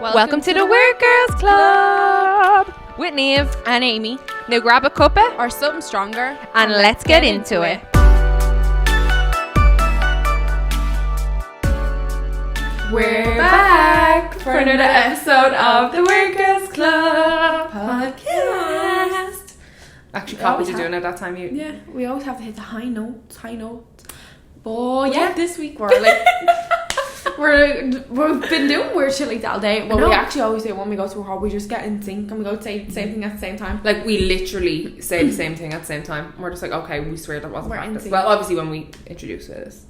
Welcome to the Weird Girls Club with Niamh and Amy. Now grab a cuppa Or something stronger. and let's get into it. We're back for another episode of the Weird Girls Club podcast. Actually, copied you doing it that time. Yeah, we always have to hit the high notes. But yeah, this week we're like, we've been doing weird shit like that all day. Well, we actually always do when we go to a hall, we just get in sync and we go say the same thing at the same time. Like, we literally say the same thing at the same time. We're just like, okay, we swear that wasn't We're in practice. sync. Well, obviously when we introduce it is.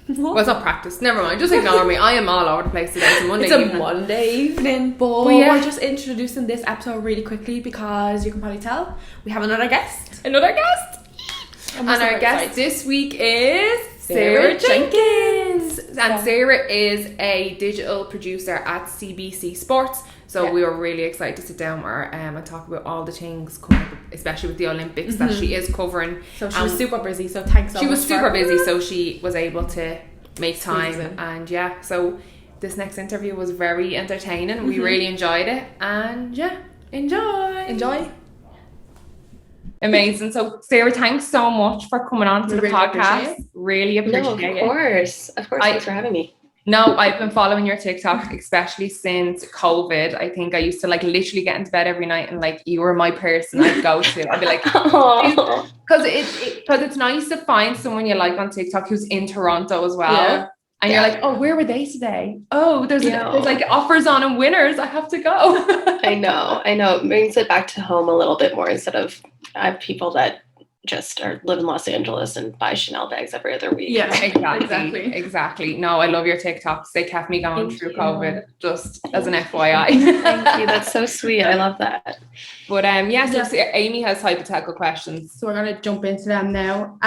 What? Well, it's not practice. Never mind. Just ignore me. I am all over the place today. It's a Monday It's a evening. Monday evening, but yeah. we're just introducing this episode really quickly because you can probably tell we have another guest. And our guest this week is Sarah Jenkins. And Sarah is a digital producer at CBC Sports. So we were really excited to sit down with her and talk about all the things coming up, especially with the Olympics that she is covering. So she was super busy, so thanks so much. She was super for- busy, so she was able to make time. Squeeze in. And yeah, so this next interview was very entertaining. We really enjoyed it. And yeah, enjoy. Amazing. So Sarah, thanks so much for coming on to the really podcast. appreciate it. Really appreciate it. Of course. Thanks for having me. No, I've been following your TikTok, especially since COVID. I think I used to like literally get into bed every night and like you were my person I'd go to. I'd be like, Oh, because it's nice to find someone you like on TikTok who's in Toronto as well. Yeah. And you're like, oh, where were they today? Oh, there's like offers on and winners. I have to go. I know. It brings it back to home a little bit more instead of I have people that just live in Los Angeles and buy Chanel bags every other week. Yeah, Exactly. No, I love your TikToks. They kept me going through COVID, just as an FYI. Thank you. That's so sweet. I love that. But so Amy has hypothetical questions. So we're gonna jump into them now.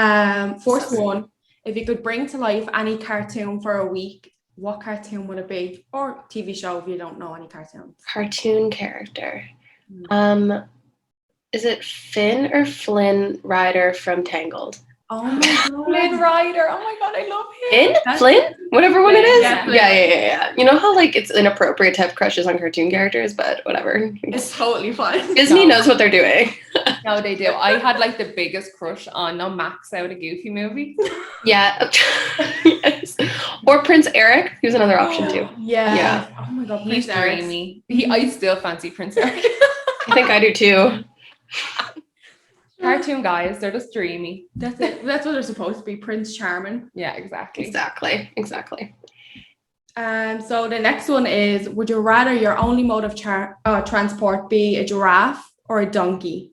First one, if you could bring to life any cartoon for a week, what cartoon would it be? Or TV show if you don't know any cartoons. Cartoon character. Is it Finn or Flynn Rider from Tangled? Oh my god. Flynn Rider. Oh my god, I love him. Finn? Flynn? Whatever one it is? Yeah, Flynn. Yeah. You know how like it's inappropriate to have crushes on cartoon characters, but whatever. It's totally fine. Disney knows what they're doing. No, they do. I had like the biggest crush on Max out of Goofy movie. Yeah. Yes. Or Prince Eric. He was another option too. Yeah. Oh my god, He's Prince Eric. dreamy. I still fancy Prince Eric. I think I do too. Cartoon guys, they're just dreamy. That's it. That's what they're supposed to be. Prince Charming. Yeah, exactly. Exactly. So the next one is: would you rather your only mode of transport be a giraffe or a donkey?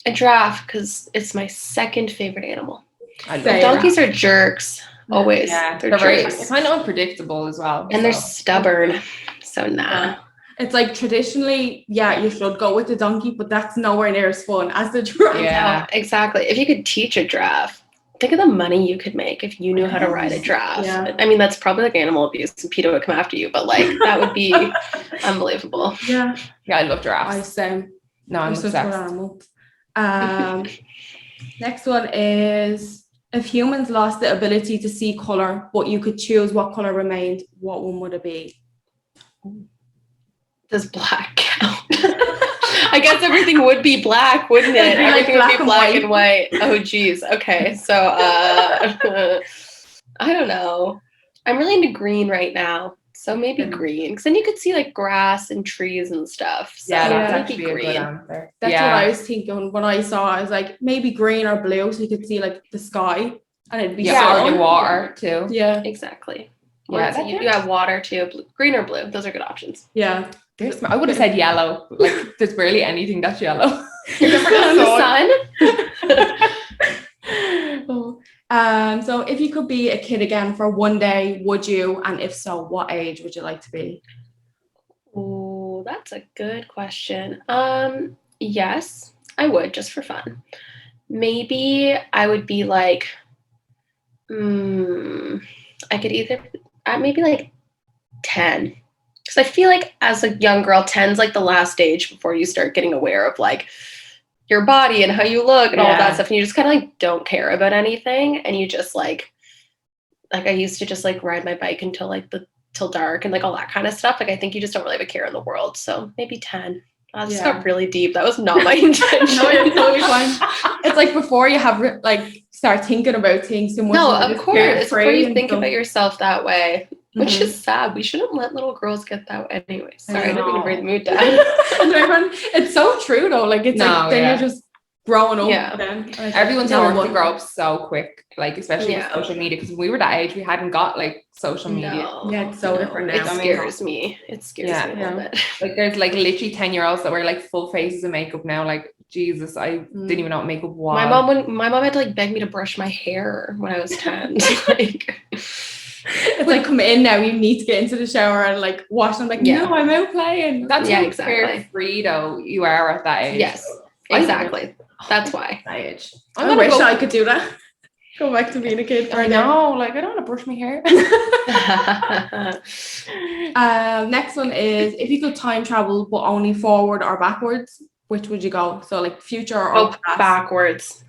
A giraffe, because it's my second favorite animal. I Same. Donkeys are jerks. Always. Yeah, They're very jerks. kind of unpredictable as well. And they're so. stubborn. So nah. It's like traditionally, you should go with the donkey, but that's nowhere near as fun as the giraffe. Yeah. Exactly. If you could teach a giraffe, think of the money you could make if you knew how to ride a giraffe. Yeah. I mean, that's probably like animal abuse and PETA would come after you, but like that would be unbelievable. Yeah. Yeah, I love giraffes. I same. No, I'm Such good obsessed. animals. Next one is: if humans lost the ability to see color, but you could choose what color remained, what one would it be? Does black count? I guess everything would be black, wouldn't it? It'd be like Everything would be black black and white. Oh, geez. Okay. So, I don't know. I'm really into green right now. So maybe green. Because then you could see like grass and trees and stuff. So Yeah, that's maybe actually a good answer. That's Yeah. what I was thinking when I saw it. I was like, maybe green or blue, so you could see like the sky and it'd be Yeah, or sun. the water too. Yeah. Exactly. Yeah, Yeah, you have water too. Green or blue. Those are good options. Yeah. I would have said yellow. Like, there's barely anything that's yellow. The sun. So if you could be a kid again for one day, would you? And if so, what age would you like to be? Oh, that's a good question. Yes, I would, just for fun. Maybe I would be like, I could either, maybe like 10. Because I feel like as a young girl, 10's like the last stage before you start getting aware of like your body and how you look and all of that stuff. And you just kind of like don't care about anything. And you just like I used to just like ride my bike until like the till dark and like all that kind of stuff. Like I think you just don't really have a care in the world. So maybe 10. This got really deep. That was not my intention. No, you're totally fine. It's like before you have like start thinking about things so much. No, of course. It's before you think about yourself that way, which is sad. We shouldn't let little girls get that way anyway. Sorry, I didn't mean to bring the mood down. It's so true though. Like it's like then you're just growing up. Yeah. Then. Everyone's going to grow up so quick, like especially with social media, because when we were that age, we hadn't got like social media. No, yeah, it's so different now. It scares me. It scares me a little bit. Like there's like literally 10-year-olds that wear like full faces of makeup now. Like Jesus, I didn't even know what makeup was. My mom had to like beg me to brush my hair when I was 10. Like it's like come in now, you need to get into the shower and like wash. I'm like, no, I'm out playing. That's exactly. Carefree though you are at that age. Yes, exactly. That's why. That age. I wish I could do that. Go back to being a kid for now. Like I don't want to brush my hair. Next one is if you could time travel but only forward or backwards, which would you go? So like future or past? Backwards.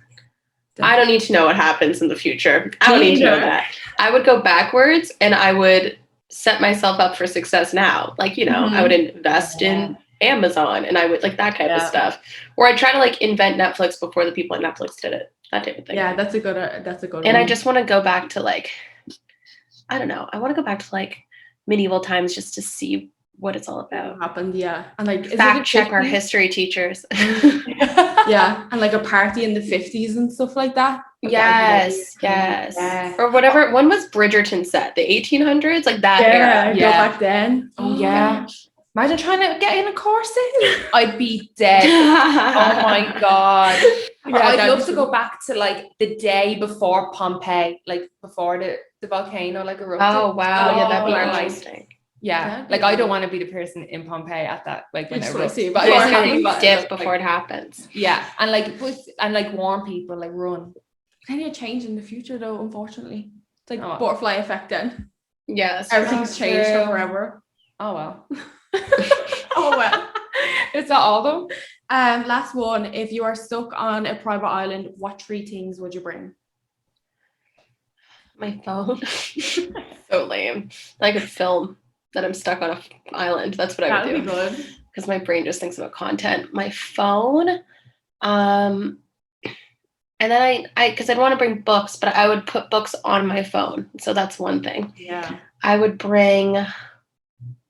I don't need to know what happens in the future. I don't need to know that. I would go backwards and I would set myself up for success now. Like, I would invest in Amazon and I would like that kind of stuff. Or I'd try to like invent Netflix before the people at Netflix did it. That type of thing. Yeah, that's a good And one. I just want to go back to like, I don't know. I want to go back to like medieval times just to see what it's all about. What happened, yeah. And like fact check our history teachers. Yeah. And like a party in the 50s and stuff like that. Yes. Or whatever. When was Bridgerton set? The 1800s? Like that era. Go back then. Oh yeah. Imagine trying to get in a corset. I'd be dead. Oh my God. I'd love to go back to like the day before Pompeii, like before the volcano like erupted. Oh wow. Yeah, that'd be interesting. Yeah, like I don't want to be the person in Pompeii at that, like when I see, but dip before it happens. Yeah, and like warn people, like run. Kind of change in the future though, unfortunately. It's like butterfly effect then. Yeah, everything's changed forever. Oh well. Oh well. Is that all though? Last one. If you are stuck on a private island, what 3 things would you bring? My phone. So lame. I could film that I'm stuck on an island. That's what I would do. Because my brain just thinks about content. My phone. And then because I'd want to bring books, but I would put books on my phone. So that's one thing. Yeah. I would bring,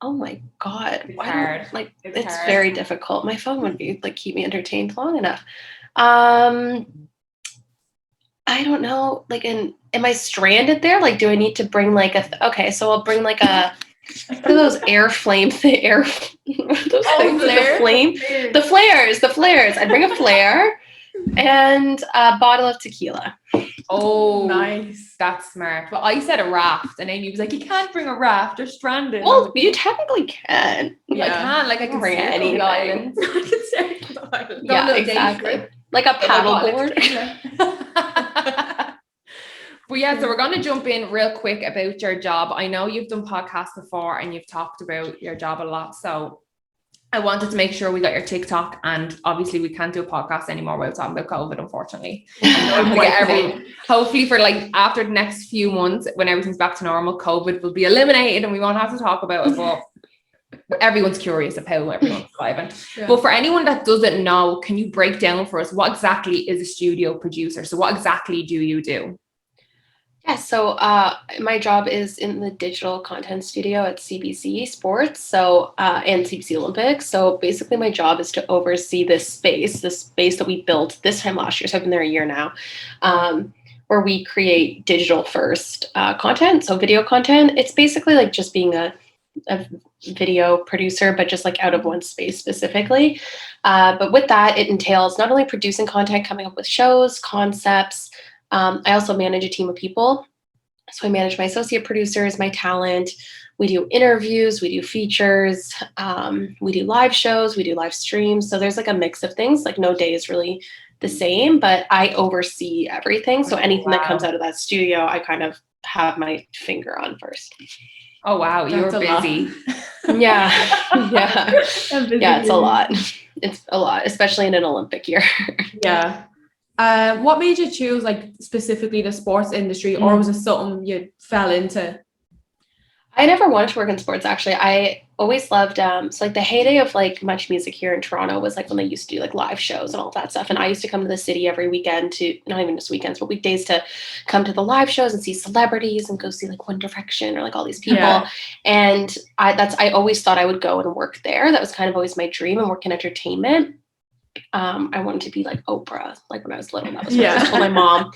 oh my God. It's hard. It's very difficult. My phone would be like keep me entertained long enough. I don't know. Like, am I stranded there? Like, do I need to bring like okay, so I'll bring like a, what are those those things with the flame? The flares. I'd bring a flare and a bottle of tequila. Oh, nice. That's smart. But I said a raft, and Amy was like, "You can't bring a raft. You're stranded." Well, you technically can. Yeah. I can. Like I can bring any island. I can say the island. Yeah, exactly. Like a paddleboard. But yeah, so we're going to jump in real quick about your job. I know you've done podcasts before and you've talked about your job a lot. So I wanted to make sure we got your TikTok, and obviously we can't do a podcast anymore while talking about COVID, unfortunately. Hopefully for like after the next few months, when everything's back to normal, COVID will be eliminated and we won't have to talk about it. But everyone's curious of how everyone's surviving. Yeah. But for anyone that doesn't know, can you break down for us what exactly is a studio producer? So what exactly do you do? Yeah, so my job is in the digital content studio at CBC Sports, and CBC Olympics. So basically my job is to oversee this space that we built this time last year. So I've been there a year now, where we create digital first content. So video content, it's basically like just being a video producer, but just like out of one space specifically. But with that, it entails not only producing content, coming up with shows, concepts. I also manage a team of people. So I manage my associate producers, my talent. We do interviews, we do features, we do live shows, we do live streams. So there's like a mix of things. Like no day is really the same, but I oversee everything. So anything that comes out of that studio, I kind of have my finger on first. Oh, wow. You're busy. Yeah. It's a lot. It's a lot, especially in an Olympic year. Yeah. What made you choose like specifically the sports industry, or was it something you fell into? I never wanted to work in sports, actually. I always loved, so like the heyday of like Much Music here in Toronto was like when they used to do like live shows and all that stuff. And I used to come to the city every weekend to, not even just weekends, but weekdays to come to the live shows and see celebrities and go see like One Direction or like all these people. Yeah. And I always thought I would go and work there. That was kind of always my dream, and work in entertainment. I wanted to be like Oprah, like when I was little. That was what I told my mom.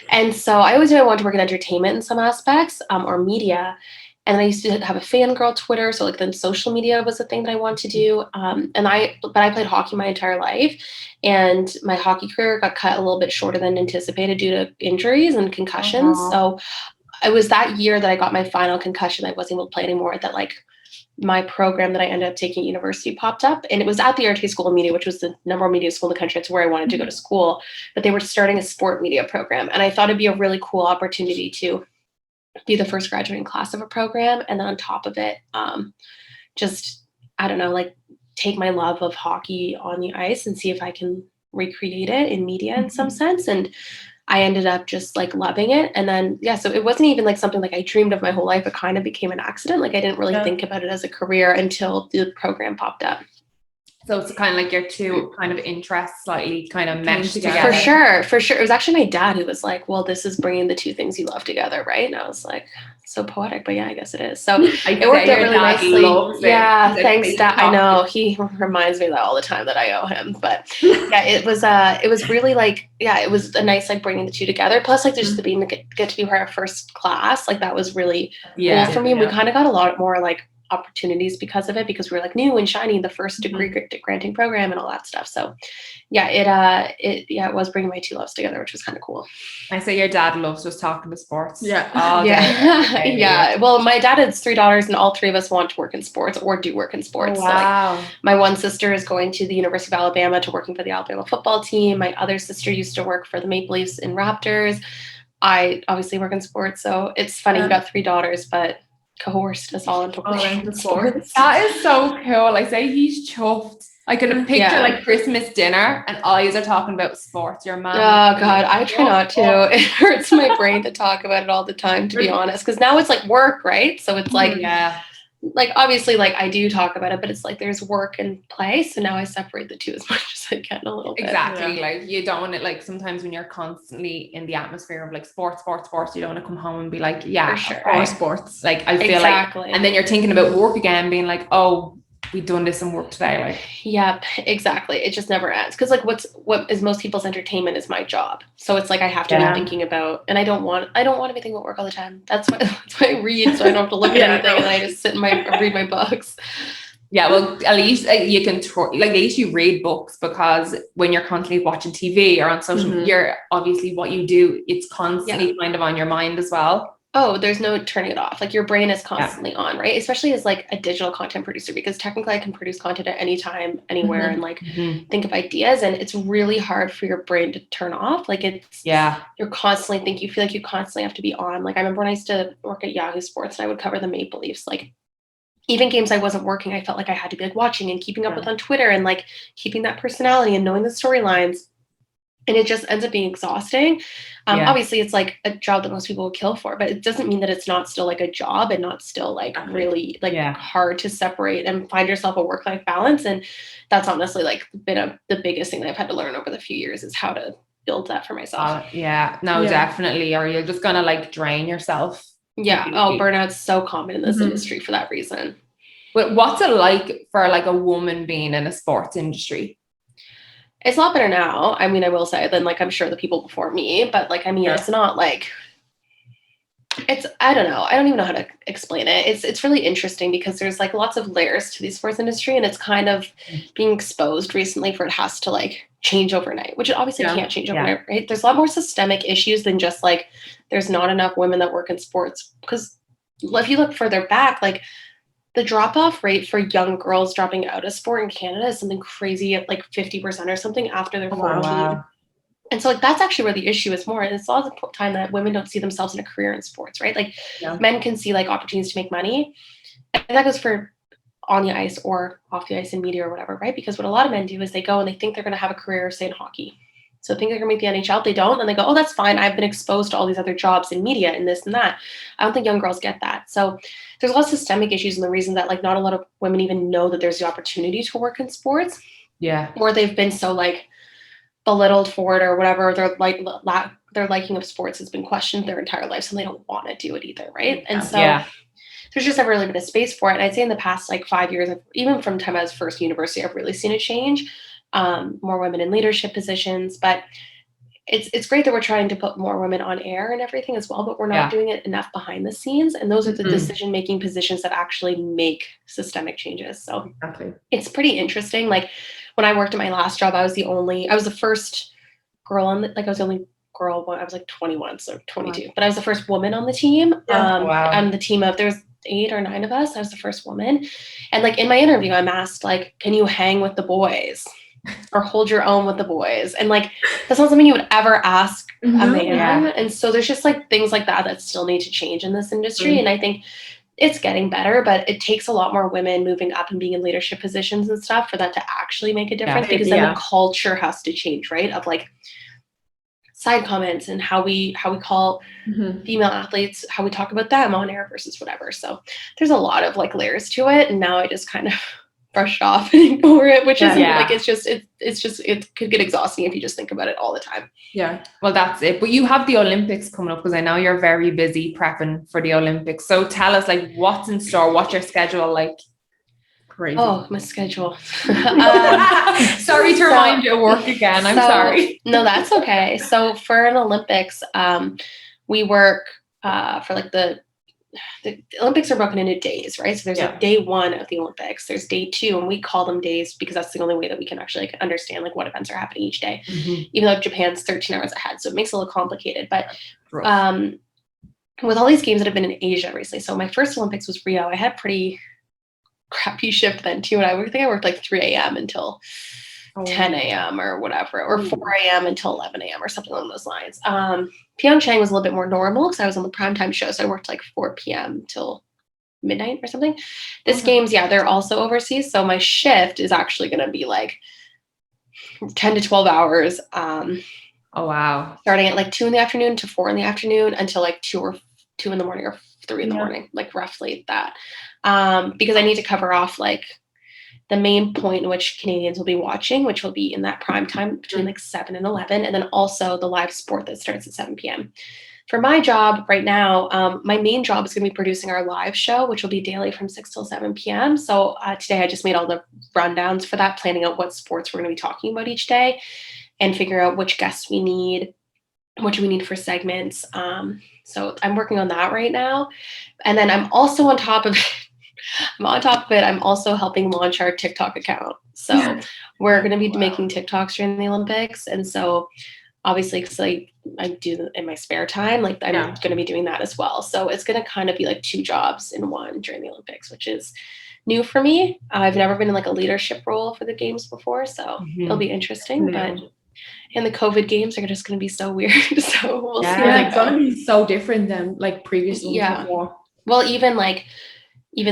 And so I always knew I wanted to work in entertainment in some aspects, or media. And I used to have a fangirl Twitter. So like then social media was the thing that I wanted to do. But I played hockey my entire life, and my hockey career got cut a little bit shorter than anticipated due to injuries and concussions. So it was that year that I got my final concussion. I wasn't able to play anymore, that like my program that I ended up taking at university popped up, and it was at the RT School of Media, which was the number one media school in the country. It's where I wanted to go to school, but they were starting a sport media program. And I thought it'd be a really cool opportunity to be the first graduating class of a program. And then on top of it, just, I don't know, like take my love of hockey on the ice and see if I can recreate it in media in some sense. And I ended up just like loving it. And then, so it wasn't even like something like I dreamed of my whole life. It kind of became an accident. Like I didn't really think about it as a career until the program popped up. So it's kind of like your two kind of interests slightly kind of meshed together. For sure. It was actually my dad who was like, well, this is bringing the two things you love together, right? And I was like, so poetic, but yeah, I guess it is. So it worked out really nicely. Yeah, thanks, Dad. I know he reminds me of that all the time, that I owe him. But yeah, it was really like, it was a nice like bringing the two together. Plus, like just being get to be our first class, like that was really cool for me. And we kind of got a lot more like opportunities because of it, because we were like new and shiny, the first degree granting program and all that stuff. So it was bringing my two loves together, which was kind of cool. I say your dad loves just talking to sports. Yeah. Well, my dad has 3 daughters, and all 3 of us want to work in sports or do work in sports. Oh, wow. So, like, my one sister is going to the University of Alabama to working for the Alabama football team. My other sister used to work for the Maple Leafs and Raptors. I obviously work in sports, so it's funny. You got 3 daughters, but coerced us all into sports. That is so cool. I say he's chuffed. I can picture like Christmas dinner and all you are talking about sports. Your mom. Oh God, I try not to. It hurts my brain to talk about it all the time, to be honest. Because now it's like work, right? So it's like, like obviously, like I do talk about it, but it's like there's work and play. So now I separate the two as much as I can a little bit. Exactly. Like you don't want it. Like sometimes when you're constantly in the atmosphere of like sports, you don't want to come home and be like, for sure, or sports. Like I feel like, and then you're thinking about work again, being like, oh, we've done this in work today. Like, yep, exactly. It just never ends. Because like what is most people's entertainment is my job. So it's like I have to be thinking about, and I don't want to be thinking about work all the time. That's why I read, so I don't have to look at anything, and I just sit read my books. Yeah, well, at least you can at least you read books, because when you're constantly watching TV or on social media, you're obviously what you do, it's constantly kind of on your mind as well. Oh, there's no turning it off. Like your brain is constantly on, right? Especially as like a digital content producer, because technically I can produce content at any time, anywhere, and like think of ideas, and it's really hard for your brain to turn off. Like it's, you're constantly thinking, you feel like you constantly have to be on. Like I remember when I used to work at Yahoo Sports and I would cover the Maple Leafs, like even games I wasn't working, I felt like I had to be like watching and keeping up with on Twitter and like keeping that personality and knowing the storylines. And it just ends up being exhausting. Obviously, it's like a job that most people will kill for, but it doesn't mean that it's not still like a job and not still like really like hard to separate and find yourself a work-life balance. And that's honestly like been the biggest thing that I've had to learn over the few years, is how to build that for myself. Definitely. Or you're just gonna like drain yourself. Yeah. Oh, burnout's so common in this industry for that reason. But what's it like for like a woman being in a sports industry? It's a lot better now. I mean, I will say, than like I'm sure the people before me, but like, I mean, it's not like, it's, I don't know. I don't even know how to explain it. It's really interesting because there's like lots of layers to the sports industry, and it's kind of being exposed recently for it has to like change overnight, which it obviously can't change overnight, right? There's a lot more systemic issues than just like, there's not enough women that work in sports, because if you look further back, like the drop-off rate for young girls dropping out of sport in Canada is something crazy at like 50% or something after they're 14. Wow. And so like that's actually where the issue is more. And it's a lot of the time that women don't see themselves in a career in sports, right? Like men can see like opportunities to make money. And that goes for on the ice or off the ice in media or whatever, right? Because what a lot of men do is they go and they think they're going to have a career, say in hockey. So think they're going to make the NHL. They don't. And they go, oh, that's fine. I've been exposed to all these other jobs in media and this and that. I don't think young girls get that. So there's a lot of systemic issues, and the reason that like not a lot of women even know that there's the opportunity to work in sports. Yeah. Or they've been so like belittled for it or whatever. Their liking of sports has been questioned their entire lives, and they don't want to do it either. Right. And so there's just never really been a space for it. And I'd say in the past like 5 years, even from time I was first in university, I've really seen a change. More women in leadership positions, but it's great that we're trying to put more women on air and everything as well, but we're not doing it enough behind the scenes. And those are the decision-making positions that actually make systemic changes. So it's pretty interesting. Like when I worked at my last job, I was the first girl on I was the only girl when I was like 21, so 22, but I was the first woman on the team. On the team of, there's 8 or 9 of us. I was the first woman. And like in my interview, I'm asked like, can you hang with the boys? Or hold your own with the boys. And like, that's not something you would ever ask a man. Yeah. And so there's just like things like that still need to change in this industry. And I think it's getting better, but it takes a lot more women moving up and being in leadership positions and stuff for that to actually make a difference, because then the culture has to change, right? Of like side comments and how we call female athletes, how we talk about them on air versus whatever. So there's a lot of like layers to it. And now I just kind of brush off and ignore it, which is like, it could get exhausting if you just think about it all the time. Yeah. Well, that's it. But you have the Olympics coming up, because I know you're very busy prepping for the Olympics. So tell us like what's in store, what's your schedule like? Crazy. Oh, my schedule. Sorry to remind you of work again. I'm sorry. No, that's okay. So for an Olympics, we work for like the Olympics are broken into days, right? So there's like day 1 of the Olympics, there's day 2, and we call them days because that's the only way that we can actually like understand like what events are happening each day, even though Japan's 13 hours ahead. So it makes it a little complicated, but with all these games that have been in Asia recently. So my first Olympics was Rio. I had pretty crappy shift then too. And I think I worked like 3 a.m. until 10 a.m. or whatever, or 4 a.m. until 11 a.m. or something along those lines. Pyeongchang was a little bit more normal because I was on the primetime show. So I worked like 4 p.m. till midnight or something. This games, they're also overseas. So my shift is actually going to be like 10 to 12 hours. Oh, wow. Starting at like 2 in the afternoon to 4 in the afternoon until like 2 in the morning or 3 in the morning, like roughly that. Because I need to cover off like the main point in which Canadians will be watching, which will be in that prime time between like 7 and 11, and then also the live sport that starts at 7 p.m. For my job right now, my main job is going to be producing our live show, which will be daily from 6 till 7 p.m. So today I just made all the rundowns for that, planning out what sports we're going to be talking about each day and figure out which guests we need, what do we need for segments. So I'm working on that right now. And then I'm also on top of it. I'm also helping launch our TikTok account. So we're going to be making TikToks during the Olympics. And so obviously, because I do in my spare time, like I'm going to be doing that as well. So it's going to kind of be like 2 jobs in one during the Olympics, which is new for me. I've never been in like a leadership role for the games before. So it'll be interesting. But and the COVID games are just going to be so weird. So we'll see. It's going to be so different than like previously. Before. Well, even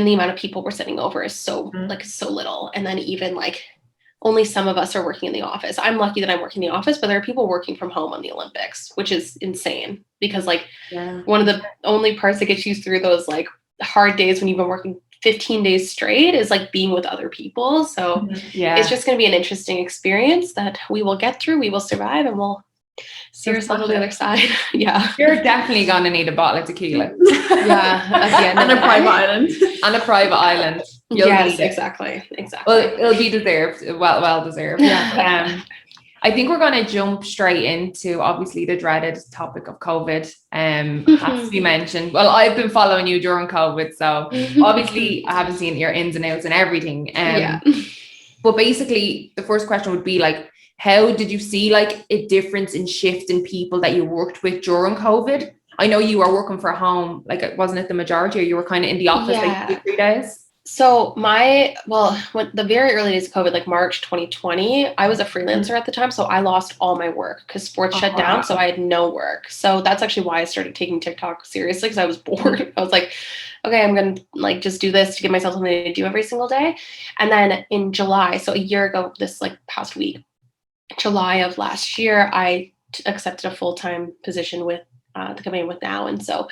the amount of people we're sending over is so little. And then even like only some of us are working in the office. I'm lucky that I'm working in the office, but there are people working from home on the Olympics, which is insane because like one of the only parts that gets you through those like hard days when you've been working 15 days straight is like being with other people. So it's just going to be an interesting experience that we will get through. We will survive, and we'll see ourselves on the other side. You're definitely going to need a bottle of tequila. At the end and a private island. And a private island. Yes, exactly. Well, it'll be deserved. Well deserved. I think we're going to jump straight into obviously the dreaded topic of COVID. Has to be mentioned. Well, I've been following you during COVID, so obviously I haven't seen your ins and outs and everything. But basically, the first question would be like, how did you see like a difference in shift in people that you worked with during COVID? I know you were working from home, like wasn't it the majority, or you were kind of in the office like 2 or 3 days? So when the very early days of COVID, like March 2020, I was a freelancer at the time. So I lost all my work because sports shut down. So I had no work. So that's actually why I started taking TikTok seriously, because I was bored. I was like, okay, I'm going to like just do this to give myself something to do every single day. And then in July, so a year ago, this like past week, July of last year, I accepted a full-time position with the company I'm with now. And so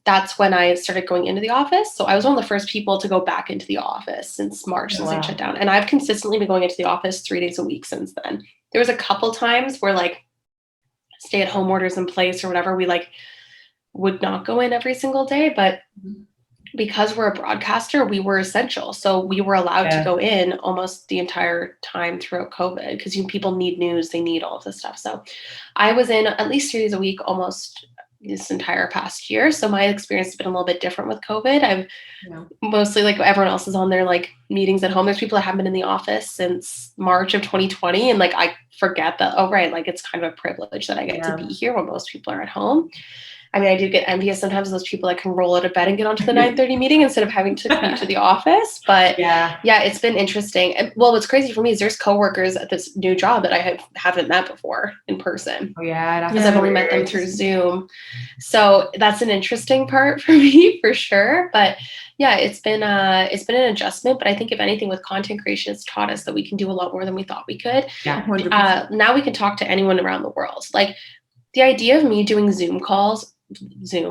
that's when I started going into the office. So I was one of the first people to go back into the office since March, since I shut down. And I've consistently been going into the office 3 days a week since then. There was a couple times where like stay-at-home orders in place or whatever, we like would not go in every single day, but because we're a broadcaster, we were essential. So we were allowed to go in almost the entire time throughout COVID because people need news, they need all of this stuff. So I was in at least 3 days a week almost this entire past year. So my experience has been a little bit different with COVID. I've mostly like everyone else is on their like meetings at home. There's people that haven't been in the office since March of 2020. And like, I forget that, oh, right. Like it's kind of a privilege that I get to be here when most people are at home. I mean, I do get envious sometimes of those people that can roll out of bed and get onto the 9:30 meeting instead of having to commute to the office. But yeah, it's been interesting. And well, what's crazy for me is there's coworkers at this new job that I haven't met before in person. Oh yeah, because I've only met them through Zoom. So that's an interesting part for me for sure. But yeah, it's been an adjustment. But I think if anything with content creation, it's taught us that we can do a lot more than we thought we could. Yeah, now we can talk to anyone around the world. Like the idea of me doing Zoom,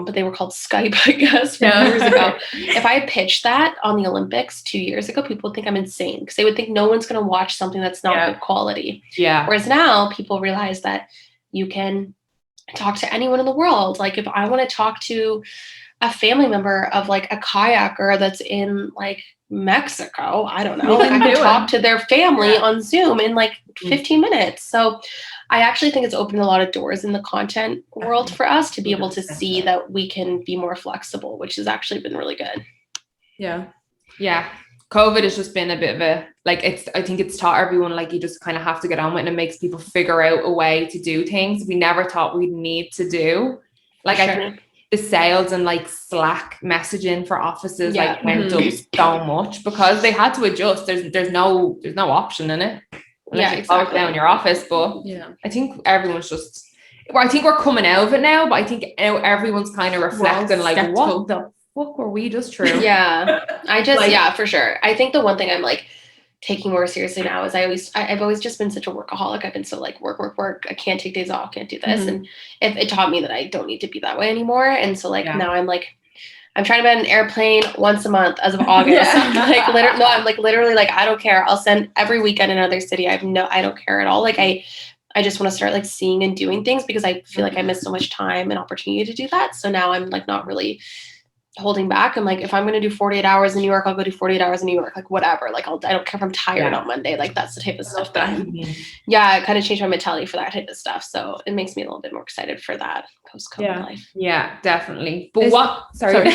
but they were called Skype, I guess, 5 years ago. If I had pitched that on the Olympics 2 years ago, people would think I'm insane because they would think no one's going to watch something that's not good quality. Yeah. Whereas now people realize that you can talk to anyone in the world. Like if I want to talk to a family member of like a kayaker that's in like Mexico, I don't know, like I can talk to their family on Zoom in like 15 minutes. So I actually think it's opened a lot of doors in the content world for us to be able to see that we can be more flexible, which has actually been really good. Yeah. COVID has just been a bit of a, like, I think it's taught everyone, like, you just kind of have to get on with it, and it makes people figure out a way to do things we never thought we'd need to do. Like, I think the sales and like Slack messaging for offices like went up so much because they had to adjust. There's no option in it. Unless you close down your office, but I think everyone's just. Well, I think we're coming out of it now, but I think now everyone's kind of reflecting, like, what the fuck were we just through? Yeah, I just like, for sure. I think the one thing I'm like taking more seriously now is I've always just been such a workaholic. I've been so like work. I can't take days off, can't do this, and it taught me that I don't need to be that way anymore. And so like now I'm like. I'm trying to be on an airplane once a month as of August. I'm literally like, I don't care. I'll send every weekend in another city. I don't care at all. Like I just want to start like seeing and doing things because I feel like I missed so much time and opportunity to do that. So now I'm like not really holding back. I'm like, if I'm going to do 48 hours in New York, I'll go do 48 hours in New York, like whatever. Like I don't care if I'm tired on Monday. Like that's the type of stuff that I kind of changed my mentality for that type of stuff. So it makes me a little bit more excited for that post-COVID life. Yeah, definitely. But sorry.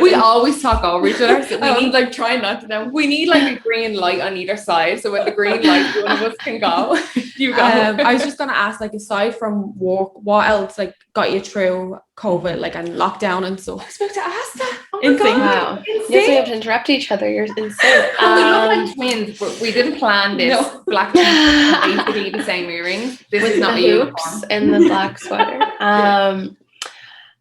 We always talk over each other. So we need like try not to know. We need like a green light on either side. So when the green light, one of us can go. You go. I was just gonna ask, like, aside from work, what else like got you through COVID, like, and lockdown and stuff? I was about to ask that. Oh my God. Wow. Yes, we have to interrupt each other. You're insane. We look like twins, but we didn't plan this. No. Black twins, basically the same earrings. This is not the hoops and the black sweater.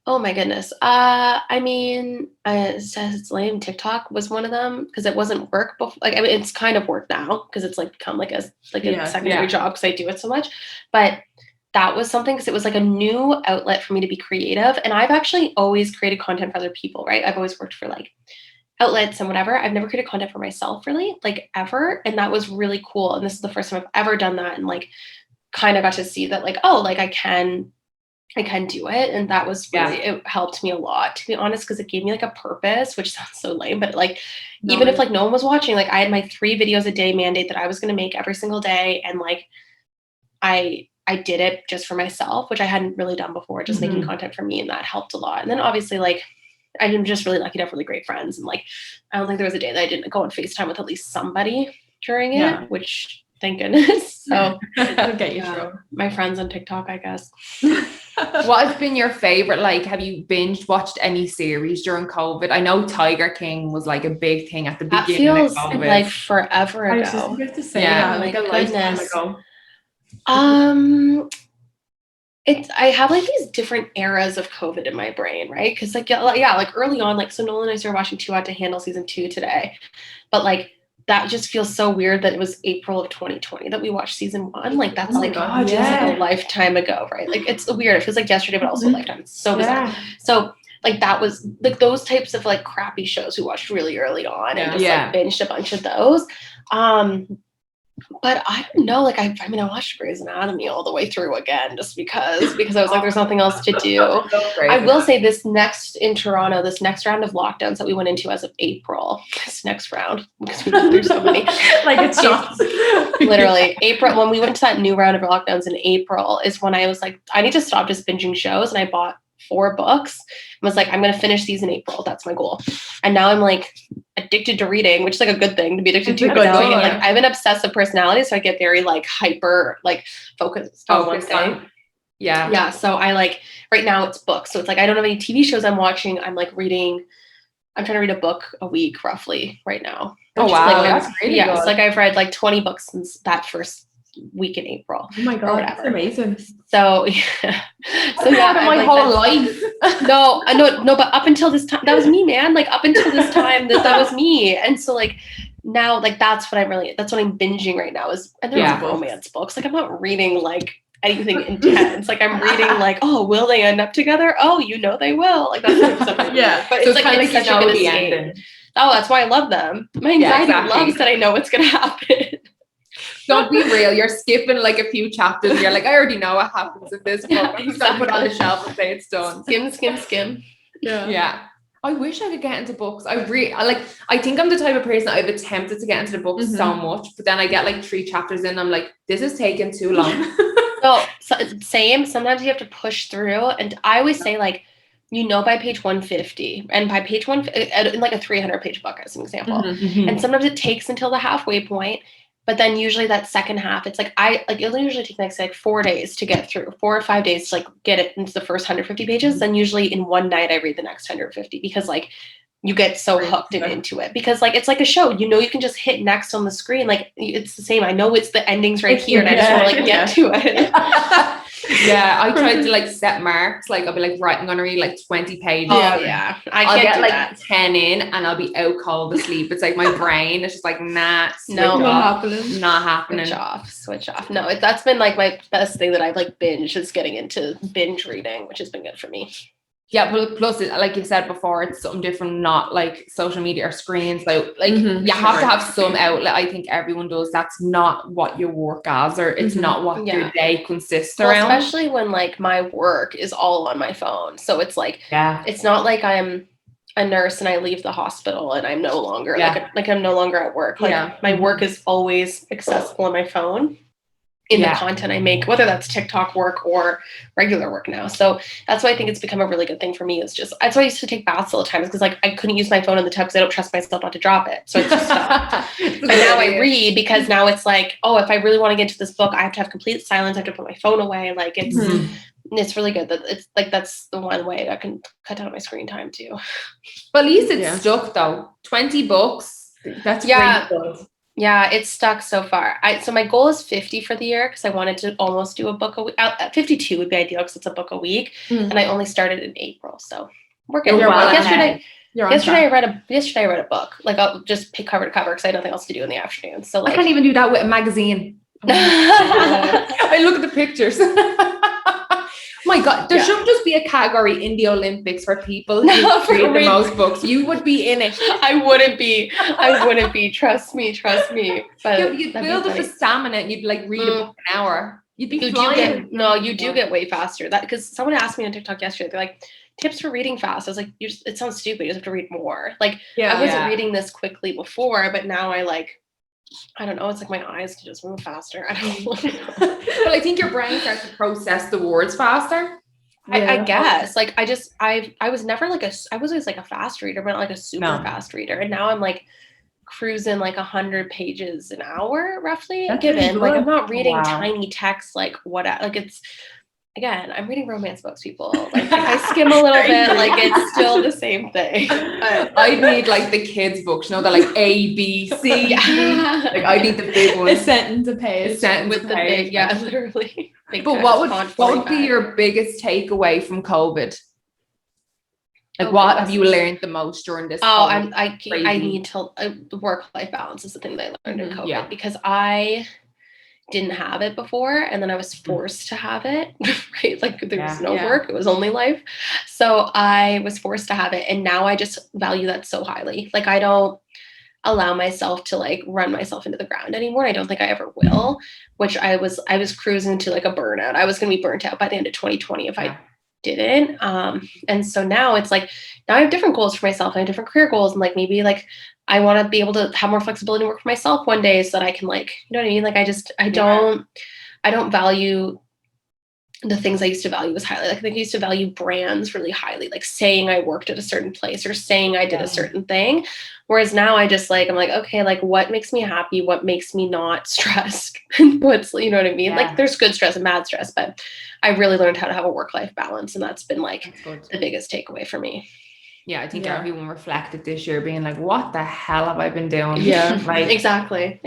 Oh my goodness. I mean, it says it's lame. TikTok was one of them because it wasn't work before. Like, I mean, it's kind of work now because it's like become like a secondary job because I do it so much. But that was something because it was like a new outlet for me to be creative. And I've actually always created content for other people, right? I've always worked for like outlets and whatever. I've never created content for myself really, like ever. And that was really cool. And this is the first time I've ever done that. And like kind of got to see that like, oh, like I can do it. And that was really, it helped me a lot, to be honest, because it gave me like a purpose, which sounds so lame, but like, even if like no one was watching, like I had my 3 videos a day mandate that I was going to make every single day. And like, I did it just for myself, which I hadn't really done before, just making content for me. And that helped a lot. And then obviously like, I'm just really lucky to have really great friends. And like, I don't think there was a day that I didn't go on FaceTime with at least somebody during it, which thank goodness. So I'll get you through. My friends on TikTok, I guess. What has been your favorite? Like, have you binge watched any series during COVID? I know Tiger King was like a big thing at the beginning. That feels of COVID. like forever ago. I was just about to say that, like a lifetime ago. I have like these different eras of COVID in my brain, right? Because like like early on, like so Nolan and I started watching Too Hot to Handle season 2 today, but like that just feels so weird that it was April of 2020 that we watched season 1. Like that's like God, just like a lifetime ago, right? Like it's weird. It feels like yesterday, but also a lifetime. It's so bizarre. So like that was like those types of like crappy shows we watched really early on and just like binged a bunch of those. But I don't know, like I mean I watched Grey's Anatomy all the way through again just because I was like there's nothing else to do. I will say this next round of lockdowns that we went into as of April, this next round, because we went through so many, like it's shots. Literally April, when we went to that new round of lockdowns in April is when I was like, I need to stop just binging shows, and I bought 4 books and was like, I'm going to finish these in April. That's my goal. And now I'm like addicted to reading, which is like a good thing to be addicted to. But now like I have an obsessive personality, so I get very like hyper like focused on one thing. Yeah. So I like right now it's books. So it's like I don't have any TV shows I'm watching. I'm like reading. I'm trying to read a book a week roughly right now. Oh wow, like, that's really good. It's like I've read like 20 books since that first week in April. Oh my god, that's amazing. So my whole life. No, but up until this time, that was me, man. Like up until this time, that was me. And so like now, like that's what I'm binging right now and there's romance books. Like I'm not reading like anything intense. Like I'm reading like, oh, will they end up together? Oh, they will. Like that's something. But it's like kind of such a good escape. Oh, that's why I love them. My anxiety loves that I know what's gonna happen. Don't be real. You're skipping like a few chapters. And you're like, I already know what happens in this book. I'm just gonna put it on the shelf and say it's done. Skim. Yeah. I wish I could get into books. I think I'm the type of person I've attempted to get into the books so much, but then I get like 3 chapters in. I'm like, this is taking too long. so same. Sometimes you have to push through, and I always say like, by page 150, and by page 1, in like a 300-page book as an example, and sometimes it takes until the halfway point. But then usually that second half, it's like it'll usually take like 4 days to get through, 4 or 5 days to like get it into the first 150 pages. Then usually in one night I read the next 150 because like you get so hooked and into it because like it's like a show. You can just hit next on the screen. Like it's the same. I know it's the endings right here, and I just want to like get to it. I tried to like set marks. Like I'll be like, right, I'm gonna read like 20 pages. Oh yeah, I'll get like 10 in, and I'll be out cold asleep. It's like my brain is just like, nah, not happening. Switch off. No, that's been like my best thing that I've like binged is getting into binge reading, which has been good for me. Yeah, but plus, like you said before, it's something different, not like social media or screens. So, like, you have to have some outlet. I think everyone does. That's not what your work as, or it's not what your day consists around. Especially when like my work is all on my phone. So it's like, it's not like I'm a nurse and I leave the hospital and I'm no longer like I'm no longer at work. Like my work is always accessible on my phone. In the content I make, whether that's TikTok work or regular work now. So that's why I think it's become a really good thing for me. It's just, that's why I used to take baths all the time, because like I couldn't use my phone in the tub because I don't trust myself not to drop it. So it's just stopped. And now I read because now it's like, oh, if I really want to get to this book, I have to have complete silence. I have to put my phone away. Like it's really good that it's like, that's the one way I can cut down my screen time too. But at least it's stuck though. 20 books. That's really good. Yeah, it's stuck so far. So my goal is 50 for the year because I wanted to almost do a book a week. 52 would be ideal because it's a book a week, and I only started in April, so we're good. Yesterday I read a book. Like I'll just pick cover to cover because I had nothing else to do in the afternoon. So like, I can't even do that with a magazine. I look at the pictures. My God, there should just be a category in the Olympics for people who read the most books. You would be in it. I wouldn't be. Trust me. But you'd build up the stamina and you'd like read a book an hour. You'd be flying. You do get way faster. That because someone asked me on TikTok yesterday, they're like, tips for reading fast. I was like, it sounds stupid. You just have to read more. Like I wasn't reading this quickly before, but now I don't know. It's like my eyes can just move faster. I don't know. But I think your brain starts to process the words faster. I guess. Like I was never like I was always like a fast reader, but not like a super fast reader. And now I'm like cruising like 100 pages an hour roughly. Given like I'm not reading tiny text like it's. Again, I'm reading romance books, people. Like if I skim a little bit, like it's still the same thing. I need like the kids' books, they're like A, B, C. Like I need the big one. A sentence a page. With the big, literally. But what would be your biggest takeaway from COVID? Like, what have you learned the most during this? I need to, the work-life balance is the thing that I learned in COVID, because I didn't have it before, and then I was forced to have it, right? Like, there was no work, it was only life. So I was forced to have it, and now I just value that so highly. Like, I don't allow myself to like run myself into the ground anymore. I don't think I ever will, which I was cruising to like a burnout. I was going to be burnt out by the end of 2020 if I didn't. And so now it's like, now I have different goals for myself. I have different career goals, and like, maybe like I want to be able to have more flexibility and work for myself one day so that I can, like, you know what I mean? Like, I don't value the things I used to value as highly. Like, I think I used to value brands really highly, like saying I worked at a certain place or saying I did a certain thing. Whereas now I just like, I'm like, okay, like, what makes me happy? What makes me not stressed? What's, you know what I mean? Yeah. Like, there's good stress and bad stress, but I really learned how to have a work-life balance. And that's been like the biggest takeaway for me. Yeah, I think everyone reflected this year being like, what the hell have I been doing? Yeah, like, exactly.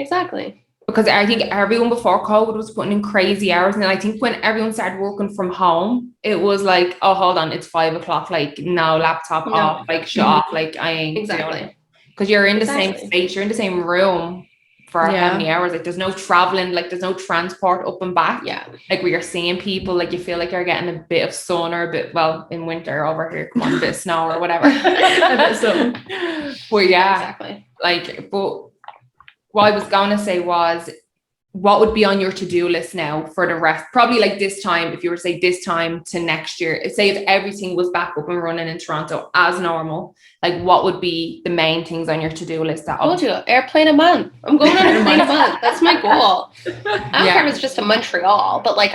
Because I think everyone before COVID was putting in crazy hours. And I think when everyone started working from home, it was like, oh, hold on, it's 5 o'clock. Like, no, laptop off, like, shut off. Like, I ain't doing it. Because you're in the same space, you're in the same room for how many hours? Like, there's no traveling, like, there's no transport up and back. Yeah. Like, where you're seeing people, like, you feel like you're getting a bit of sun or a bit, well, in winter over here, come on, a bit of snow or whatever. A bit of sun. But exactly. Like, but what I was going to say was, what would be on your to-do list now for the rest? Probably like this time, if you were to say this time to next year, say if everything was back up and running in Toronto as normal, like, what would be the main things on your to-do list? I told you, airplane a month. I'm going on an airplane a month. That's my goal. I don't care if it's just to Montreal, but like,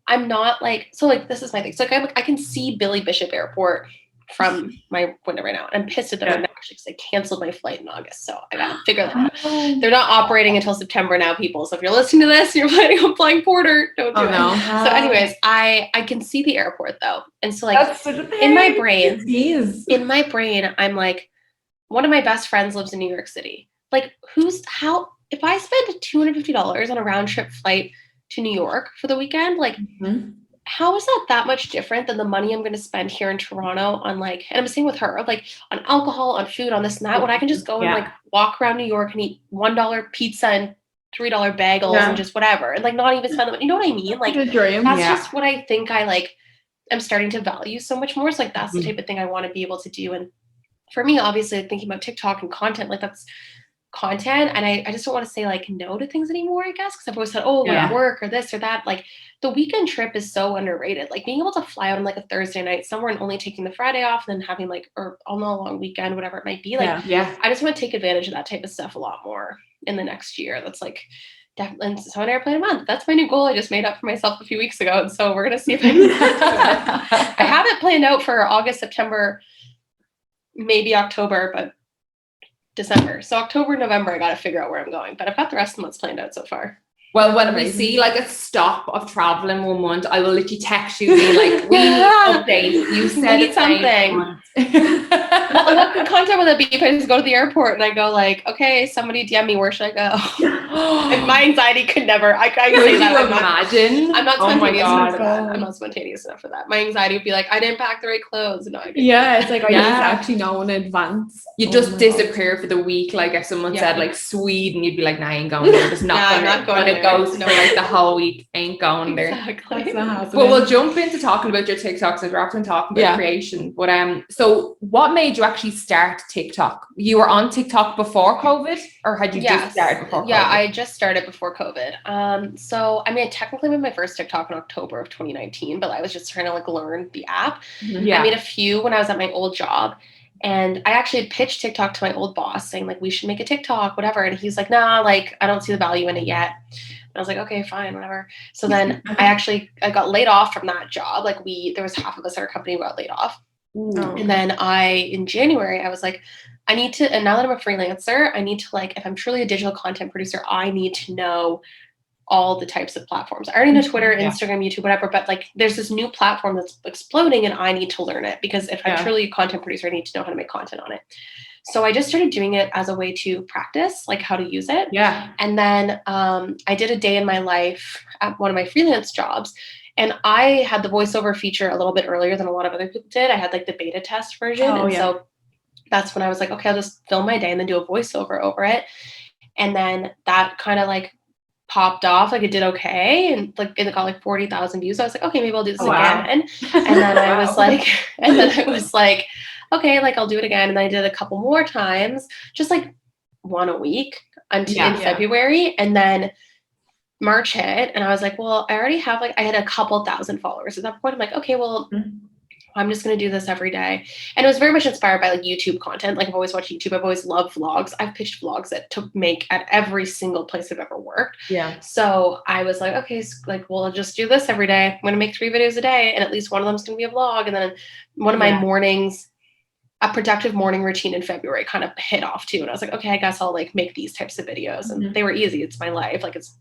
I'm not like, so like, this is my thing. So like, I can see Billy Bishop Airport from my window right now. I'm pissed at them actually because I canceled my flight in August. So I gotta figure that out. They're not operating until September now, people. So if you're listening to this and you're planning on flying Porter, don't do it. No. So anyways, I can see the airport though. And so like, in my brain, I'm like, one of my best friends lives in New York City. Like, if I spend $250 on a round trip flight to New York for the weekend, like, how is that much different than the money I'm going to spend here in Toronto on, like, and I'm saying with her, like, on alcohol, on food, on this and that, when I can just go and like walk around New York and eat $1 pizza and $3 bagels and just whatever, and like not even spend the money. You know what I mean? Like, that's just what I think I like. I'm starting to value so much more. So like, that's the type of thing I want to be able to do. And for me, obviously, thinking about TikTok and content, like, that's content, and I just don't want to say like no to things anymore, I guess, because I've always said, oh, like work or this or that. Like, the weekend trip is so underrated. Like, being able to fly out on like a Thursday night somewhere and only taking the Friday off and then having like, or on a long weekend, whatever it might be, like, I just want to take advantage of that type of stuff a lot more in the next year. That's like definitely. So an airplane a month, that's my new goal I just made up for myself a few weeks ago, and so we're gonna see if I can do it. I have it planned out for August, September, maybe October, but December. So October, November, I got to figure out where I'm going, but I've got the rest of the months planned out so far. Well, when we see like a stop of traveling 1 month, I will literally text you being like, we need updates. You said we need something. What content would that be if I just go to the airport and I go like, okay, somebody DM me, where should I go? And my anxiety could never, I say that. Imagine? I'm not spontaneous enough for that. I'm not spontaneous enough for that. My anxiety would be like, I didn't pack the right clothes. No, it's like, I need to actually know in advance. You just disappear for the week. Like, if someone said like Sweden, you'd be like, nah, I ain't going there. Just not going to go for like the whole week, ain't going there. Exactly. But we'll jump into talking about your TikToks as we're often talking about creation. But so what made you actually start TikTok? You were on TikTok before COVID, or had you just started before COVID? Yeah, I just started before COVID. So I mean, I technically made my first TikTok in October of 2019, but I was just trying to like learn the app. I made a few when I was at my old job. And I actually had pitched TikTok to my old boss saying like, we should make a TikTok, whatever. And he's like, nah, like, I don't see the value in it yet. And I was like, okay, fine, whatever. So then I got laid off from that job. Like, there was half of us at our company who got laid off. And then in January, I was like, I need to, and now that I'm a freelancer, I need to like, if I'm truly a digital content producer, I need to know all the types of platforms. I already know Twitter, Instagram, YouTube, whatever, but like, there's this new platform that's exploding and I need to learn it because if I'm truly a content producer, I need to know how to make content on it. So I just started doing it as a way to practice, like how to use it. And then I did a day in my life at one of my freelance jobs. And I had the voiceover feature a little bit earlier than a lot of other people did. I had like the beta test version. So that's when I was like, okay, I'll just film my day and then do a voiceover over it. And then that kind of like popped off. Like it did okay. And like it got like 40,000 views. So I was like, okay, maybe I'll do this again. And then I was like, okay, like I'll do it again. And I did a couple more times, just like one a week until in February. And then March hit and I was like, well, I already have I had a couple thousand followers at that point. I'm like, okay, well, I'm just going to do this every day. And it was very much inspired by like YouTube content. Like I've always watched YouTube. I've always loved vlogs. I've pitched vlogs to make at every single place I've ever worked. Yeah. So I was like, okay, so like, we'll just do this every day. I'm going to make 3 videos a day and at least one of them is going to be a vlog. And then one of my mornings, a productive morning routine in February kind of hit off too. And I was like, okay, I guess I'll like make these types of videos. And they were easy. It's my life. Like it's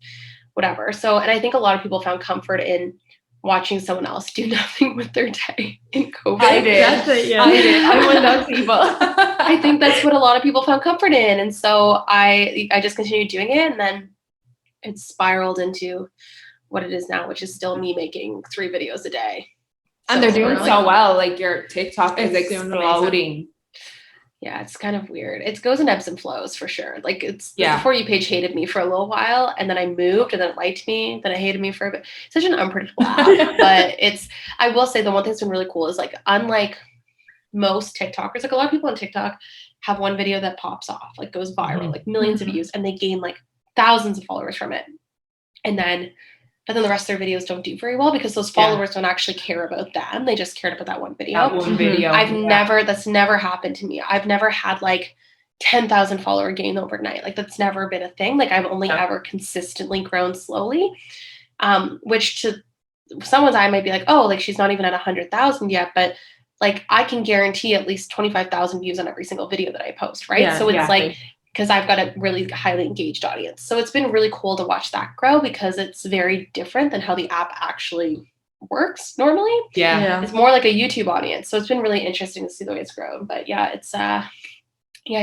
whatever. So, and I think a lot of people found comfort in watching someone else do nothing with their day in COVID. I did. That's it, yeah. I did. I'm one of those people. I think that's what a lot of people found comfort in. And so I just continued doing it. And then it spiraled into what it is now, which is still me making 3 videos a day. And they're doing so well. Like your TikTok is exploding. Yeah, it's kind of weird. It goes in ebbs and flows for sure. Like it's the For You page hated me for a little while and then I moved and then it liked me. Then it hated me for a bit. Such an unpredictable app. But I will say the one thing that's been really cool is like, unlike most TikTokers, like a lot of people on TikTok have one video that pops off, like goes viral, like millions of views and they gain like thousands of followers from it. But then the rest of their videos don't do very well because those followers don't actually care about them. They just cared about that one video. That's never happened to me. I've never had like 10,000 follower gain overnight. Like that's never been a thing. Like I've only ever consistently grown slowly, which to someone's eye might be like, oh, like she's not even at 100,000 yet. But like I can guarantee at least 25,000 views on every single video that I post. Right. Yeah, so it's like, because I've got a really highly engaged audience. So it's been really cool to watch that grow because it's very different than how the app actually works normally. Yeah. It's more like a YouTube audience. So it's been really interesting to see the way it's grown. But yeah, it's I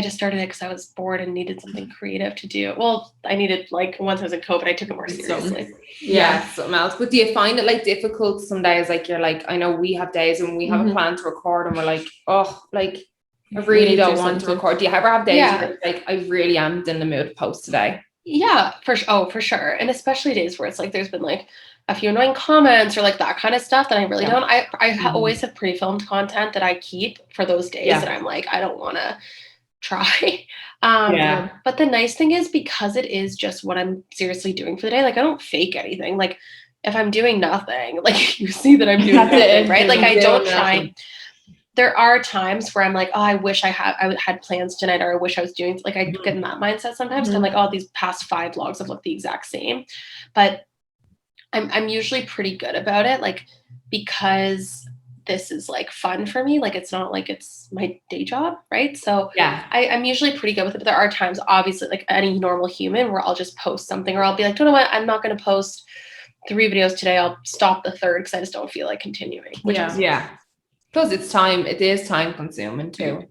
just started it because I was bored and needed something creative to do. Well, I needed like once I was in COVID, I took it more seriously. Something else. But do you find it like difficult some days? Like you're like, I know we have days when we have a plan to record and we're like, oh, like I really don't want to record. Do you ever have days where it's like, I really am in the mood to post today? Yeah, for sure. And especially days where it's like, there's been like a few annoying comments or like that kind of stuff that I really don't. I always have pre-filmed content that I keep for those days that I'm like, I don't want to try. But the nice thing is because it is just what I'm seriously doing for the day, like I don't fake anything. Like if I'm doing nothing, like you see that I'm doing nothing, right? Like I don't try. There are times where I'm like, oh, I wish I had plans tonight, or I wish I was doing, like, I get in that mindset sometimes. I'm like, oh, these past 5 vlogs have looked the exact same. But I'm usually pretty good about it, like, because this is like fun for me. Like, it's not like it's my day job, right? So I'm usually pretty good with it. But there are times, obviously, like any normal human, where I'll just post something, or I'll be like, you know what, I'm not going to post 3 videos today. I'll stop the 3rd because I just don't feel like continuing. Plus it is time consuming too.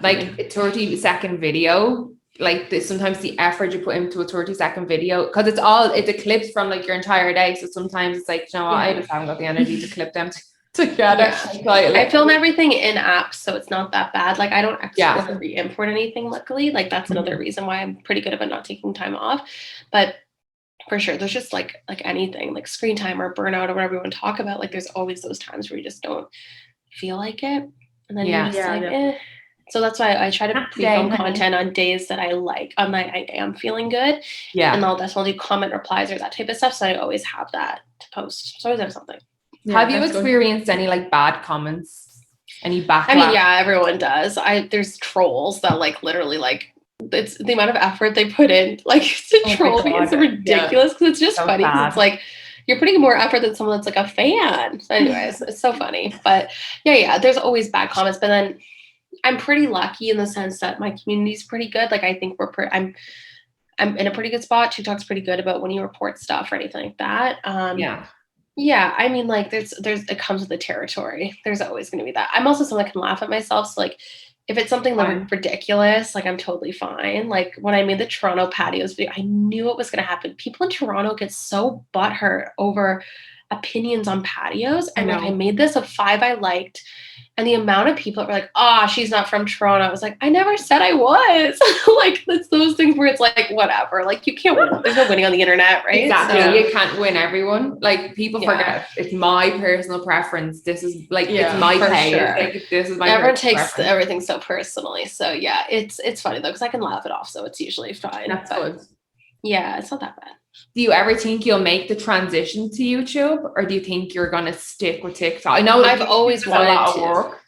Like a 30-second video, like sometimes the effort you put into a 30-second video, because it's clips from like your entire day. So sometimes it's like, you know what, I just haven't got the energy to clip them together. I film everything in apps, so it's not that bad. Like I don't export or re-import anything, luckily. Like that's another reason why I'm pretty good about not taking time off. But for sure, there's just like anything, like screen time or burnout or whatever you want to talk about. Like there's always those times where you just don't feel like it. And then you're just eh. So that's why I try to pre-film content on days that I like, I am feeling good. Yeah. And I'll definitely do comment replies or that type of stuff. So I always have that to post. So I always have something. Yeah, have you experienced any like bad comments? Any backlash? I mean, yeah, everyone does. There's trolls that like literally like, it's the amount of effort they put in, like to troll me. It's ridiculous because it's just so funny. It's like you're putting more effort than someone that's like a fan. So anyways, it's so funny. But yeah, there's always bad comments. But then I'm pretty lucky in the sense that my community's pretty good. Like I think I'm in a pretty good spot. TikTok's pretty good about when you report stuff or anything like that. Yeah. I mean, like it comes with the territory. There's always going to be that. I'm also someone that can laugh at myself. So like, if it's something like ridiculous, like I'm totally fine. Like when I made the Toronto patios video, I knew it was going to happen. People in Toronto get so butthurt over opinions on patios. And I like, know. I made this of 5 I liked. And the amount of people that were like, oh, she's not from Toronto. I was like, I never said I was. Like, it's those things where it's like, whatever. Like, you can't win. There's no winning on the internet, right? Exactly. So, You can't win everyone. Like, people forget it's my personal preference. This is like, it's my for page. sure. Like, this is my everyone personal takes preference. everything so personally. So yeah, it's funny though, because I can laugh it off. So it's usually fine. That's but good. yeah, it's not that bad. Do you ever think you'll make the transition to YouTube, or do you think you're gonna stick with TikTok? I know I've always wanted a lot to. of work.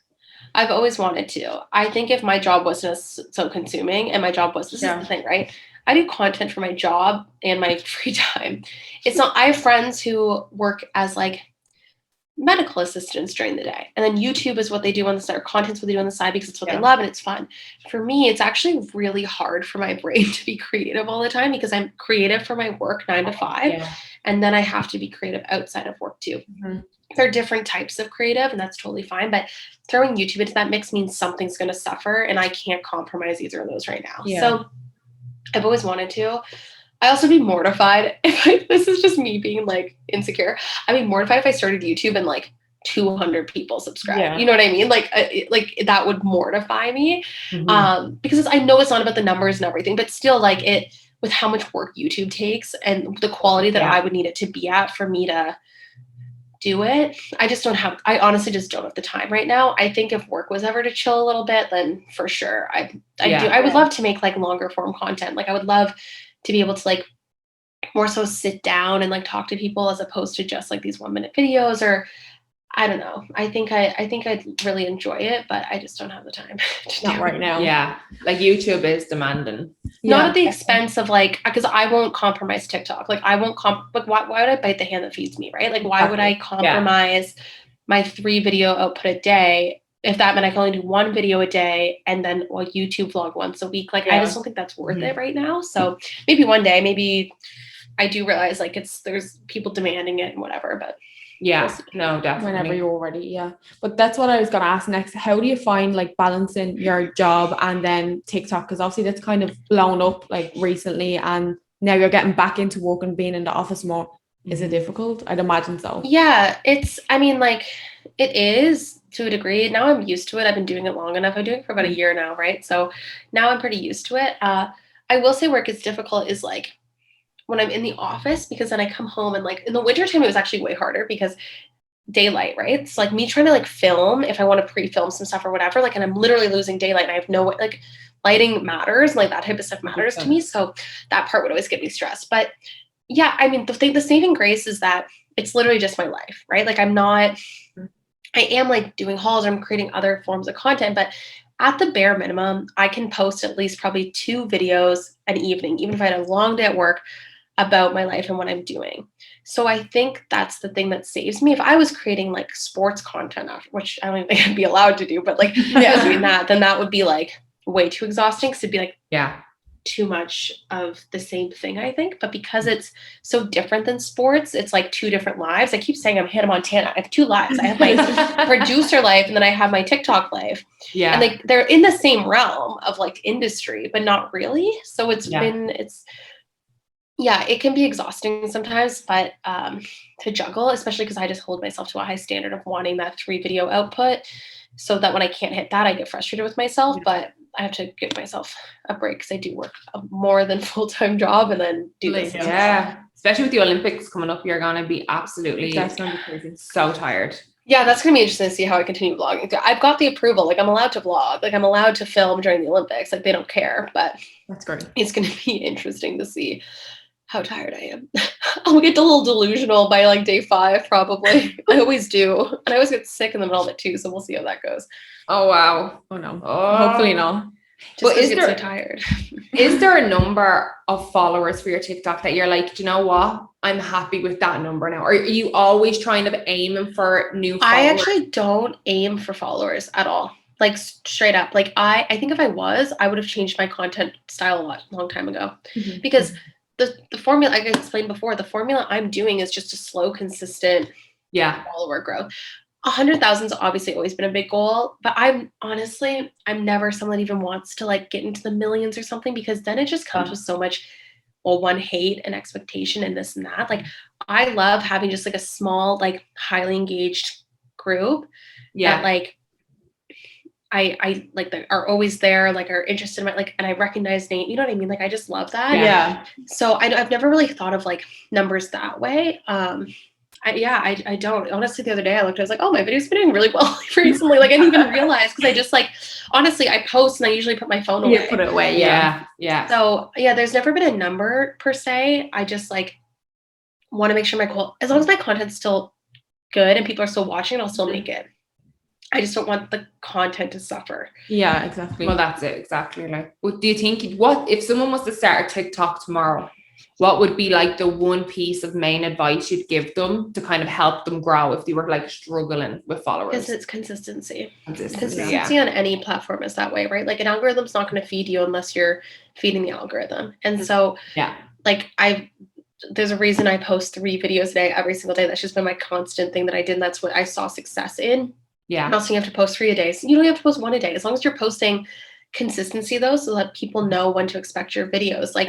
I've always wanted to. I think if my job wasn't so consuming and my job was, this is the thing, right? I do content for my job and my free time. It's not, I have friends who work as like medical assistants during the day. And then YouTube is what they do on the side, or content's what they do on the side because it's what they love and it's fun. For me, it's actually really hard for my brain to be creative all the time because I'm creative for my work 9 to 5. And then I have to be creative outside of work too. There are different types of creative and that's totally fine. But throwing YouTube into that mix means something's going to suffer and I can't compromise either of those right now. So I've always wanted to. I also be mortified if this is just me being like insecure. I'd be mortified if I started YouTube and like 200 people subscribe. You know what I mean? Like that would mortify me because I know it's not about the numbers and everything, but still like it with how much work YouTube takes and the quality that I would need it to be at for me to do it. I honestly just don't have the time right now. I think if work was ever to chill a little bit, then for sure I would love to make like longer form content. Like I would love to be able to like more so sit down and like talk to people as opposed to just like these 1-minute videos or I don't know. I think I'd really enjoy it, but I just don't have the time. Not right now. Yeah. Like YouTube is demanding. Not at the expense of like, because I won't compromise TikTok. Like I won't like why would I bite the hand that feeds me, right? Like why would I compromise my 3 video output a day if that meant I can only do 1 video a day and then a YouTube vlog once a week? Like I just don't think that's worth it right now. So maybe one day, maybe I do realize like there's people demanding it and whatever, but no, definitely. Whenever you're ready, But that's what I was gonna ask next. How do you find like balancing your job and then TikTok? Because obviously that's kind of blown up like recently, and now you're getting back into work and being in the office more. Is it difficult? I'd imagine so. Yeah, it is to a degree. Now I'm used to it. I've been doing it long enough. I'm doing it for about a year now, right? So now I'm pretty used to it. I will say where it gets difficult is like when I'm in the office, because then I come home and like in the wintertime, it was actually way harder because daylight, right? It's like me trying to like film if I want to pre-film some stuff or whatever, like, and I'm literally losing daylight and I have no, like lighting matters, like that type of stuff matters to me. So that part would always get me stressed. But yeah, I mean, the saving grace is that it's literally just my life, right? Like I am like doing hauls, I'm creating other forms of content, but at the bare minimum, I can post at least probably 2 videos an evening, even if I had a long day at work, about my life and what I'm doing. So I think that's the thing that saves me. If I was creating like sports content, which I don't even think I'd be allowed to do, but like doing that, then that would be like way too exhausting because it'd be like too much of the same thing, I think. But because it's so different than sports, it's like 2 different lives. I keep saying I'm Hannah Montana. I have 2 lives. I have my producer life and then I have my TikTok life. And like they're in the same realm of like industry, but not really. So it can be exhausting sometimes, but to juggle, especially because I just hold myself to a high standard of wanting that 3 video output so that when I can't hit that, I get frustrated with myself, but I have to give myself a break because I do work a more than full-time job and then do this. Especially with the Olympics coming up, you're going to be absolutely so tired. Yeah, that's going to be interesting to see how I continue vlogging. I've got the approval. Like I'm allowed to vlog. Like I'm allowed to film during the Olympics. Like they don't care, but that's great. It's going to be interesting to see how tired I am. I'll get a little delusional by like day 5, probably. I always do. And I always get sick in the middle of it too. So we'll see how that goes. Oh, wow. Oh, no. Hopefully not. Just because so tired. Is there a number of followers for your TikTok that you're like, do you know what? I'm happy with that number now. Or are you always trying to aim for new followers? I actually don't aim for followers at all. Like straight up. Like I think if I was, I would have changed my content style a long time ago. Because the formula, like I explained before, the formula I'm doing is just a slow, consistent follower growth. 100,000's obviously always been a big goal, but I'm never someone that even wants to like get into the millions or something, because then it just comes with so much, hate and expectation and this and that. Like I love having just like a small, like highly engaged group that like I like that are always there, like are interested in my, like, and I recognize name, you know what I mean? Like, I just love that. Yeah. So I've never really thought of like numbers that way. I don't. Honestly, the other day I looked, I was like, oh, my video's been doing really well recently. Like, I didn't even realize, because I just like, honestly, I post and I usually put my phone away. Put it away. Yeah. So yeah, there's never been a number per se. I just like want to make sure as long as my content's still good and people are still watching, I'll still make it. I just don't want the content to suffer. Yeah, exactly. Well, that's it. Exactly. Like, what do you think? What if someone was to start a TikTok tomorrow? What would be like the one piece of main advice you'd give them to kind of help them grow if they were like struggling with followers? Because it's consistency. Yeah. On any platform is that way, right? Like, an algorithm's not going to feed you unless you're feeding the algorithm. And so, like, there's a reason I post 3 videos a day every single day. That's just been my constant thing that I did. And that's what I saw success in. Yeah. And also, you have to post 3 a day. So you don't have to post 1 a day. As long as you're posting consistency, though, so that people know when to expect your videos. Like,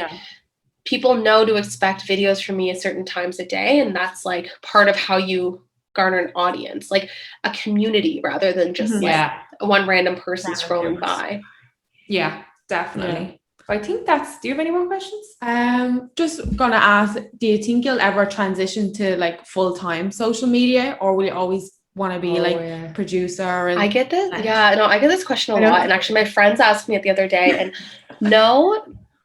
people know to expect videos from me at certain times a day. And that's like part of how you garner an audience, like a community, rather than just like one random person scrolling by. Yeah, definitely. I think do you have any more questions? Just gonna ask, do you think you'll ever transition to like full-time social media, or will you always want to be producer? And I get this. I get this question a lot. And actually, my friends asked me it the other day, and no,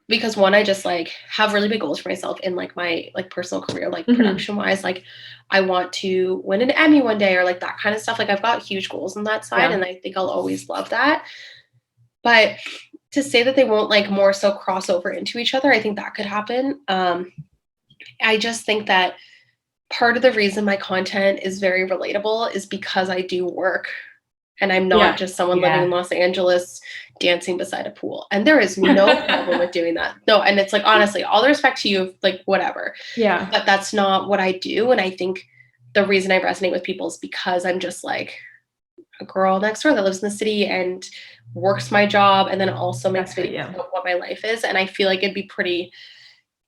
because one, I just like have really big goals for myself in like my like personal career, like production wise. Like, I want to win an Emmy one day, or like that kind of stuff. Like, I've got huge goals on that side, and I think I'll always love that. But to say that they won't like more so cross over into each other, I think that could happen. I just think that part of the reason my content is very relatable is because I do work, and I'm not just someone living in Los Angeles dancing beside a pool. And there is no problem with doing that. No, and it's like, honestly, all the respect to you, like, whatever. Yeah. But that's not what I do. And I think the reason I resonate with people is because I'm just like a girl next door that lives in the city and works my job, and then also makes videos about what my life is. And I feel like it'd be pretty,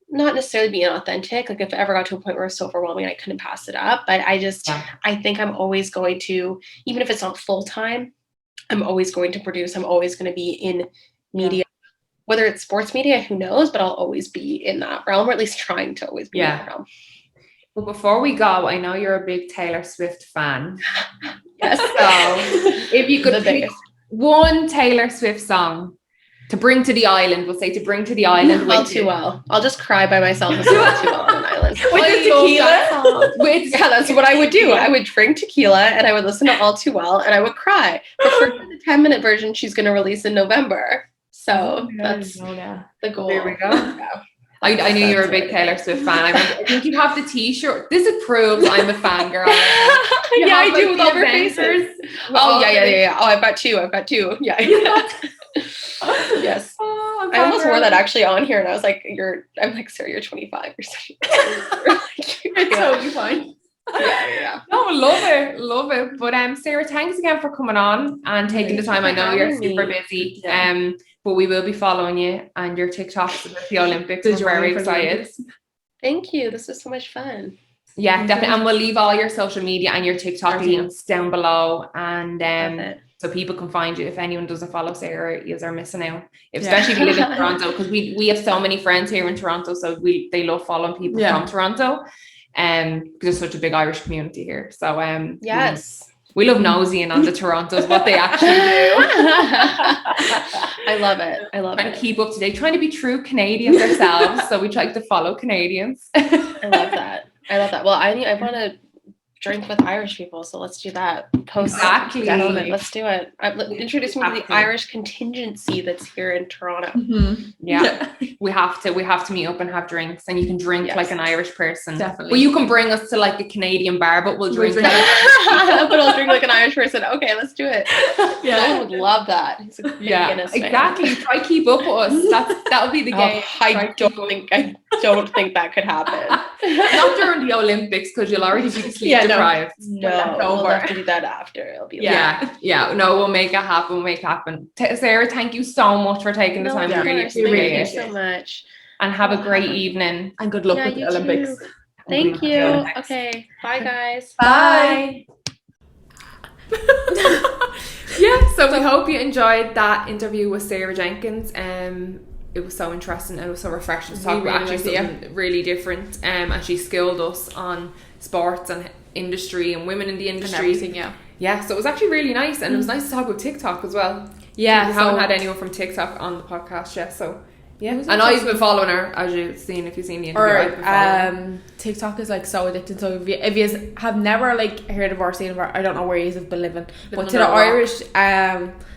not necessarily being authentic. Like, if it ever got to a point where it's so overwhelming, I couldn't pass it up. But I just, I think I'm always going to, even if it's not full time, I'm always going to produce. I'm always going to be in media, whether it's sports media, who knows, but I'll always be in that realm, or at least trying to always be in that realm. Well, before we go, I know you're a big Taylor Swift fan. Yes. So if you could pick one Taylor Swift song to bring to the island, we'll say to bring to the island. All Too Well. I'll just cry by myself and sing All Too Well on an island. With tequila? Yeah, that's what I would do. I would drink tequila and I would listen to All Too Well and I would cry. But for the 10-minute version, she's going to release in November. So that's the goal. There we go. Yeah. I knew you were a big Taylor Swift fan. I think you have the t-shirt. This proves I'm a fangirl. I do, with all her faces. Oh, yeah. Oh, I've got two. Yeah. Yes. Oh, I almost wore that actually on here, and I was like, I'm like, Sarah, you're 25 or something. It's totally fine. Yeah. No, love it. But Sarah, thanks again for coming on and taking the time. I know you're super busy. But we will be following you and your TikToks about the Olympics. We're very excited. Thank you. This was so much fun. Yeah, definitely. And we'll leave all your social media and your TikTok links down below, and so people can find you. If anyone doesn't follow Sarah, you are missing out. Especially if you live in Toronto, because we have so many friends here in Toronto, so they love following people from Toronto, because there's such a big Irish community here. So yes. We love nosying on the Torontos, what they actually do. I love it. Trying to keep up to date, trying to be true Canadians ourselves. So we try to follow Canadians. I love that. Well, I want to drink with Irish people, so let's do that. Exactly. Let's do it. Introduce me to the Irish contingency that's here in Toronto. Mm-hmm. Yeah. We have to meet up and have drinks, and you can drink like an Irish person. Definitely. Well, you can bring us to like a Canadian bar, but we'll drink but I'll drink like an Irish person. Okay, let's do it. Yeah, I would love that. Exactly. Try keep up with us. That would be the game. I don't think that could happen. Not during the Olympics, because you'll already be sleep deprived. No, we'll have to do that after. It'll be No, we'll make it happen. Sarah, thank you so much for taking the time. Thank you so much. And have a great evening. And good luck with the Olympics. Thank you. Okay. Bye, guys. Bye. Yeah, so we hope you enjoyed that interview with Sarah Jenkins. It was so interesting and it was so refreshing to talk about actually something really different. And she skilled us on sports and industry and women in the industry. And everything, yeah. Yeah, so it was actually really nice, and it was nice to talk about TikTok as well. Yeah, we haven't had anyone from TikTok on the podcast yet, so yeah. And interesting. I've been following her, as you've seen, if you've seen the interview. I've been following her. TikTok is like so addicting. So if you have never like heard of or seen of her, I don't know where you have been living. But to the Irish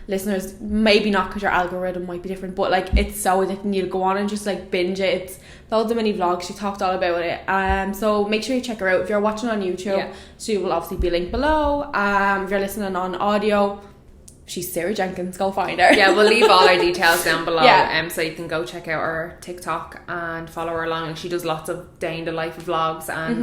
listeners, maybe not because your algorithm might be different, but like it's so addicting. You'll go on and just like binge it. It's loads of mini vlogs. She talked all about it. So make sure you check her out. If you're watching on YouTube, she will obviously be linked below. If you're listening on audio, she's Sarah Jenkins. Go find her. Yeah, we'll leave all our details down below. So you can go check out her TikTok and follow her along. Like, she does lots of day in the life of vlogs, and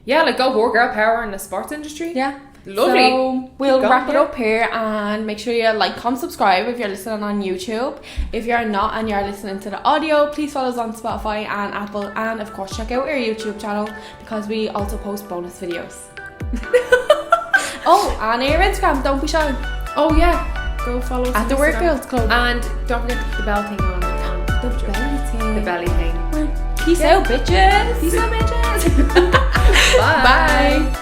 like go more girl power in the sports industry. Yeah. Lovely. So we'll wrap it up here, and make sure you like, comment, subscribe if you're listening on YouTube. If you're not and you're listening to the audio, please follow us on Spotify and Apple, and of course check out our YouTube channel because we also post bonus videos. Oh, and our Instagram, don't be shy. Oh yeah, go follow us at the Work Girls Club, and don't forget to put the bell thing on. The belly thing. Peace out, bitches. Peace out, bitches. Bye. Bye.